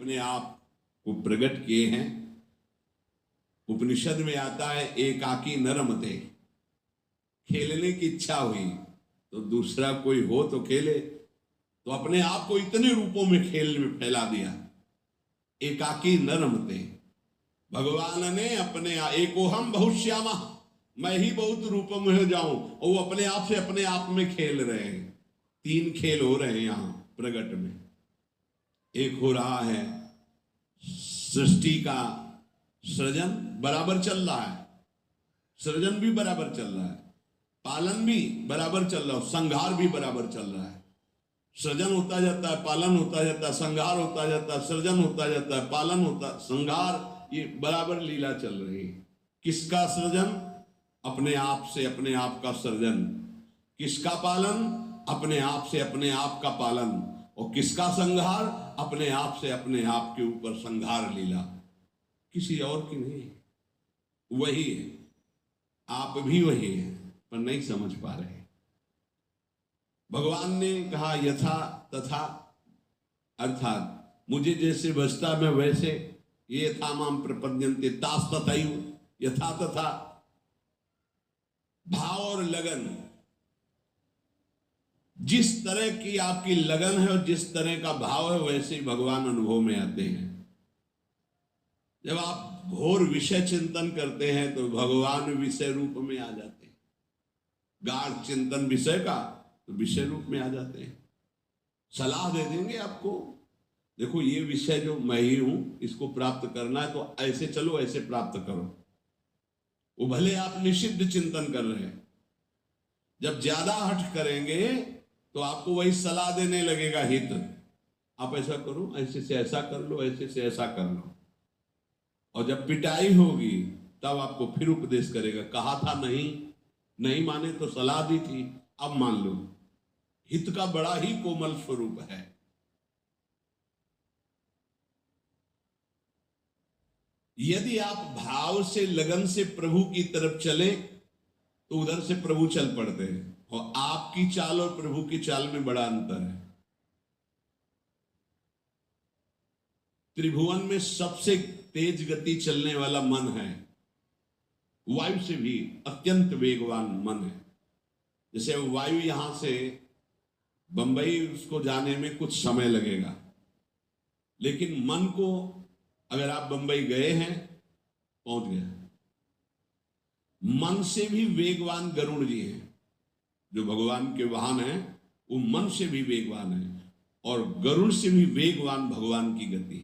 अपने आप को प्रकट किए हैं। उपनिषद में आता है एकाकी न रमते, खेलने की इच्छा हुई तो दूसरा कोई हो तो खेले, तो अपने आप को इतने रूपों में खेल में फैला दिया। एकाकी न रमते, भगवान ने अपने एकोहम बहुश्यामा, मैं ही बहुत रूपों में हो जाऊं, और वो अपने आप से अपने आप में खेल रहे हैं। तीन खेल हो रहे हैं यहां प्रगट में। एक हो रहा है सृष्टि का सृजन बराबर चल रहा है, सृजन भी बराबर चल रहा है, पालन भी बराबर चल रहा है, संहार भी बराबर चल रहा है। सृजन होता जाता है, पालन होता जाता है, संहार होता जाता है, सृजन होता जाता है, पालन होता, संहार, ये बराबर लीला चल रही है। किसका सृजन? अपने आप से अपने आप का सृजन। किसका पालन? अपने आप से अपने आप का पालन। और किसका संहार? अपने आप से अपने आप के ऊपर संहार लीला, किसी और की नहीं, वही है। आप भी वही है, पर नहीं समझ पा रहे। भगवान ने कहा यथा तथा, अर्थात मुझे जैसे बसता मैं वैसे, ये था माम प्रपद्यन्ते तास तथैव, यथा तथा। भाव और लगन, जिस तरह की आपकी लगन है और जिस तरह का भाव है वैसे ही भगवान अनुभव में आते हैं। जब आप घोर विषय चिंतन करते हैं तो भगवान विषय रूप में आ जाते हैं। गाढ़ चिंतन विषय का तो विषय रूप में आ जाते हैं। सलाह दे देंगे आपको, देखो ये विषय जो मैं ही हूं, इसको प्राप्त करना है तो ऐसे चलो, ऐसे प्राप्त करो। वो भले आप निषिद्ध चिंतन कर रहे हैं, जब ज्यादा हठ करेंगे तो आपको वही सलाह देने लगेगा हित, आप ऐसा करो, ऐसे से ऐसा कर लो, ऐसे से ऐसा कर लो। और जब पिटाई होगी तब आपको फिर उपदेश करेगा, कहा था नहीं, नहीं माने तो सलाह दी थी, अब मान लो। हित का बड़ा ही कोमल स्वरूप है। यदि आप भाव से लगन से प्रभु की तरफ चले तो उधर से प्रभु चल पड़ते हैं, और आपकी चाल और प्रभु की चाल में बड़ा अंतर है। त्रिभुवन में सबसे तेज गति चलने वाला मन है, वायु से भी अत्यंत वेगवान मन है। जैसे वायु यहां से बंबई उसको जाने में कुछ समय लगेगा, लेकिन मन को अगर आप बंबई गए हैं, पहुंच गए। मन से भी वेगवान गरुड़ जी हैं, जो भगवान के वाहन हैं, वो मन से भी वेगवान है, और गरुड़ से भी वेगवान भगवान की गति।